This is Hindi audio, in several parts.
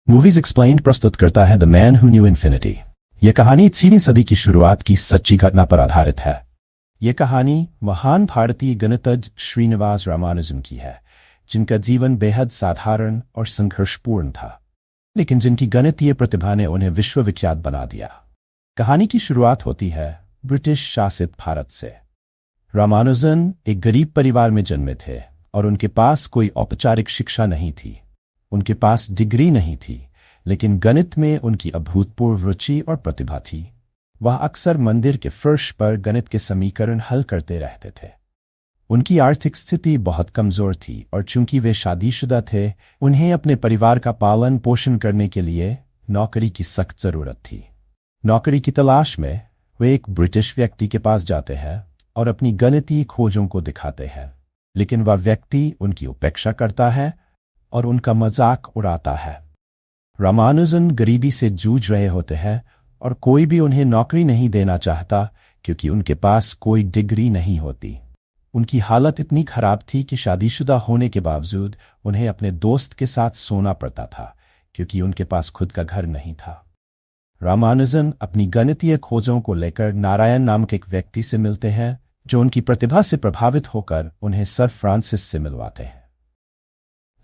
मूवीज एक्सप्लेन्ड प्रस्तुत करता है the man who knew infinity. यह कहानी 18वीं सदी की शुरुआत की सच्ची घटना पर आधारित है। यह कहानी महान भारतीय गणितज्ञ श्रीनिवास रामानुजन की है, जिनका जीवन बेहद साधारण और संघर्षपूर्ण था, लेकिन जिनकी गणितीय प्रतिभा ने उन्हें विश्वविख्यात बना दिया। कहानी की शुरुआत होती है ब्रिटिश शासित भारत से। रामानुजन एक गरीब परिवार में जन्मे थे और उनके पास कोई औपचारिक शिक्षा नहीं थी। उनके पास डिग्री नहीं थी, लेकिन गणित में उनकी अभूतपूर्व रुचि और प्रतिभा थी। वह अक्सर मंदिर के फर्श पर गणित के समीकरण हल करते रहते थे। उनकी आर्थिक स्थिति बहुत कमजोर थी और चूंकि वे शादीशुदा थे, उन्हें अपने परिवार का पालन पोषण करने के लिए नौकरी की सख्त जरूरत थी। नौकरी की तलाश में वे एक ब्रिटिश व्यक्ति के पास जाते हैं और अपनी गणितीय खोजों को दिखाते हैं, लेकिन वह व्यक्ति उनकी उपेक्षा करता है और उनका मजाक उड़ाता है। रामानुजन गरीबी से जूझ रहे होते हैं और कोई भी उन्हें नौकरी नहीं देना चाहता, क्योंकि उनके पास कोई डिग्री नहीं होती। उनकी हालत इतनी खराब थी कि शादीशुदा होने के बावजूद उन्हें अपने दोस्त के साथ सोना पड़ता था, क्योंकि उनके पास खुद का घर नहीं था। रामानुजन अपनी गणितीय खोजों को लेकर नारायण नामक एक व्यक्ति से मिलते हैं, जो उनकी प्रतिभा से प्रभावित होकर उन्हें सर फ्रांसिस से मिलवाते हैं।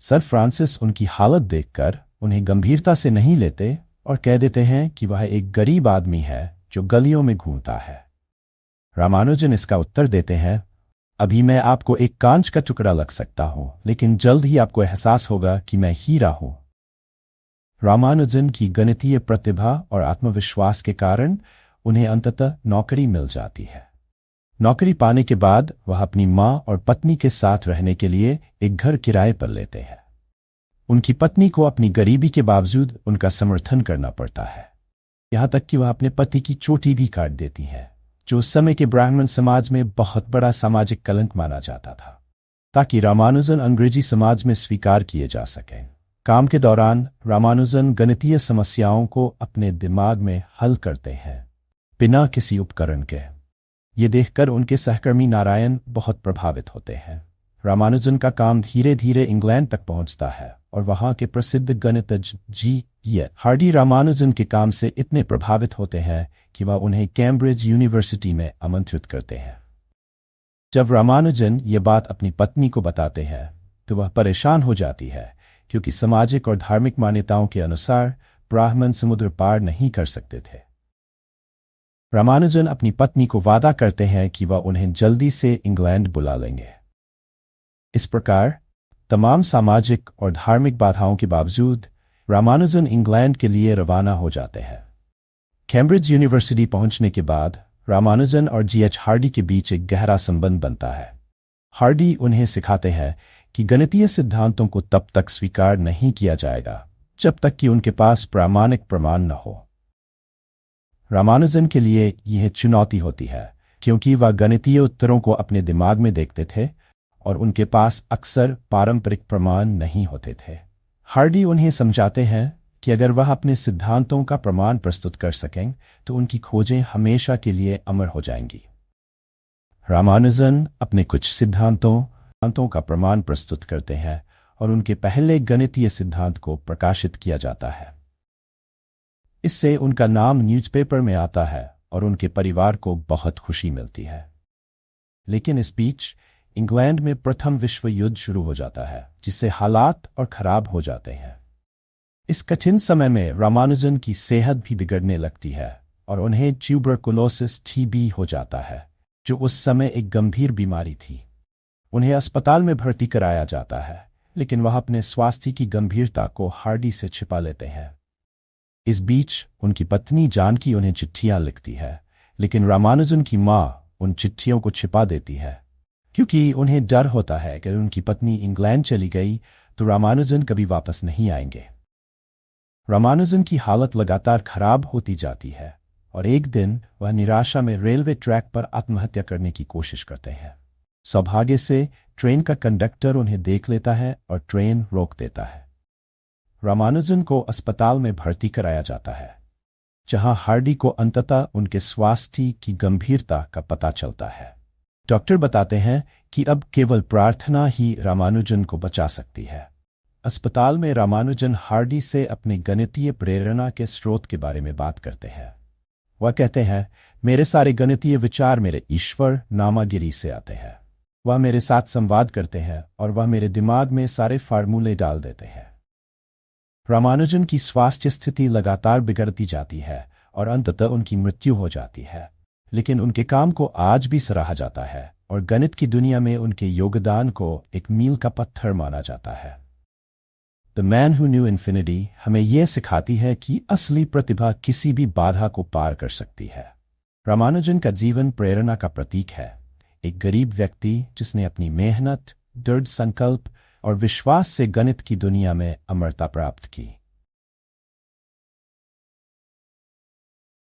सर फ्रांसिस उनकी हालत देखकर उन्हें गंभीरता से नहीं लेते और कह देते हैं कि वह एक गरीब आदमी है जो गलियों में घूमता है। रामानुजन इसका उत्तर देते हैं, अभी मैं आपको एक कांच का टुकड़ा लग सकता हूं, लेकिन जल्द ही आपको एहसास होगा कि मैं हीरा हूं। रामानुजन की गणितीय प्रतिभा और आत्मविश्वास के कारण उन्हें अंततः नौकरी मिल जाती है। नौकरी पाने के बाद वह अपनी मां और पत्नी के साथ रहने के लिए एक घर किराए पर लेते हैं। उनकी पत्नी को अपनी गरीबी के बावजूद उनका समर्थन करना पड़ता है, यहां तक कि वह अपने पति की चोटी भी काट देती है, जो उस समय के ब्राह्मण समाज में बहुत बड़ा सामाजिक कलंक माना जाता था, ताकि रामानुजन अंग्रेजी समाज में स्वीकार किए जा सकें। काम के दौरान रामानुजन गणितीय समस्याओं को अपने दिमाग में हल करते हैं, बिना किसी उपकरण के। ये देखकर उनके सहकर्मी नारायण बहुत प्रभावित होते हैं। रामानुजन का काम धीरे धीरे इंग्लैंड तक पहुंचता है और वहां के प्रसिद्ध गणितज्ञ जी हार्डी रामानुजन के काम से इतने प्रभावित होते हैं कि वह उन्हें कैम्ब्रिज यूनिवर्सिटी में आमंत्रित करते हैं। जब रामानुजन ये बात अपनी पत्नी को बताते हैं तो वह परेशान हो जाती है, क्योंकि सामाजिक और धार्मिक मान्यताओं के अनुसार ब्राह्मण समुद्र पार नहीं कर सकते थे। रामानुजन अपनी पत्नी को वादा करते हैं कि वह उन्हें जल्दी से इंग्लैंड बुला लेंगे। इस प्रकार तमाम सामाजिक और धार्मिक बाधाओं के बावजूद रामानुजन इंग्लैंड के लिए रवाना हो जाते हैं। कैम्ब्रिज यूनिवर्सिटी पहुंचने के बाद रामानुजन और जी.एच. हार्डी के बीच एक गहरा संबंध बनता है। हार्डी उन्हें सिखाते हैं कि गणितीय सिद्धांतों को तब तक स्वीकार नहीं किया जाएगा जब तक कि उनके पास प्रामाणिक प्रमाण न हो। रामानुजन के लिए यह चुनौती होती है, क्योंकि वह गणितीय उत्तरों को अपने दिमाग में देखते थे और उनके पास अक्सर पारंपरिक प्रमाण नहीं होते थे। हार्डी उन्हें समझाते हैं कि अगर वह अपने सिद्धांतों का प्रमाण प्रस्तुत कर सकें तो उनकी खोजें हमेशा के लिए अमर हो जाएंगी। रामानुजन अपने कुछ सिद्धांतों का प्रमाण प्रस्तुत करते हैं और उनके पहले गणितीय सिद्धांत को प्रकाशित किया जाता है। इससे उनका नाम न्यूज़पेपर में आता है और उनके परिवार को बहुत खुशी मिलती है। लेकिन इस बीच इंग्लैंड में प्रथम विश्व युद्ध शुरू हो जाता है, जिससे हालात और खराब हो जाते हैं। इस कठिन समय में रामानुजन की सेहत भी बिगड़ने लगती है और उन्हें ट्यूबरकुलोसिस (TB) हो जाता है, जो उस समय एक गंभीर बीमारी थी। उन्हें अस्पताल में भर्ती कराया जाता है, लेकिन वह अपने स्वास्थ्य की गंभीरता को हार्डी से छिपा लेते हैं। इस बीच उनकी पत्नी जानकी उन्हें चिट्ठियां लिखती है, लेकिन रामानुजन की मां उन चिट्ठियों को छिपा देती है, क्योंकि उन्हें डर होता है कि उनकी पत्नी इंग्लैंड चली गई तो रामानुजन कभी वापस नहीं आएंगे। रामानुजन की हालत लगातार खराब होती जाती है और एक दिन वह निराशा में रेलवे ट्रैक पर आत्महत्या करने की कोशिश करते हैं। सौभाग्य से ट्रेन का कंडक्टर उन्हें देख लेता है और ट्रेन रोक देता है। रामानुजन को अस्पताल में भर्ती कराया जाता है, जहां हार्डी को अंततः उनके स्वास्थ्य की गंभीरता का पता चलता है। डॉक्टर बताते हैं कि अब केवल प्रार्थना ही रामानुजन को बचा सकती है। अस्पताल में रामानुजन हार्डी से अपनी गणितीय प्रेरणा के स्रोत के बारे में बात करते हैं। वह कहते हैं, मेरे सारे गणितीय विचार मेरे ईश्वर नामागिरी से आते हैं। वह मेरे साथ संवाद करते हैं और वह मेरे दिमाग में सारे फार्मूले डाल देते हैं। रामानुजन की स्वास्थ्य स्थिति लगातार बिगड़ती जाती है और अंततः उनकी मृत्यु हो जाती है, लेकिन उनके काम को आज भी सराहा जाता है और गणित की दुनिया में उनके योगदान को एक मील का पत्थर माना जाता है। The man who knew infinity हमें यह सिखाती है कि असली प्रतिभा किसी भी बाधा को पार कर सकती है। रामानुजन का जीवन प्रेरणा का प्रतीक है, एक गरीब व्यक्ति जिसने अपनी मेहनत, दृढ़ संकल्प और विश्वास से गणित की दुनिया में अमरता प्राप्त की।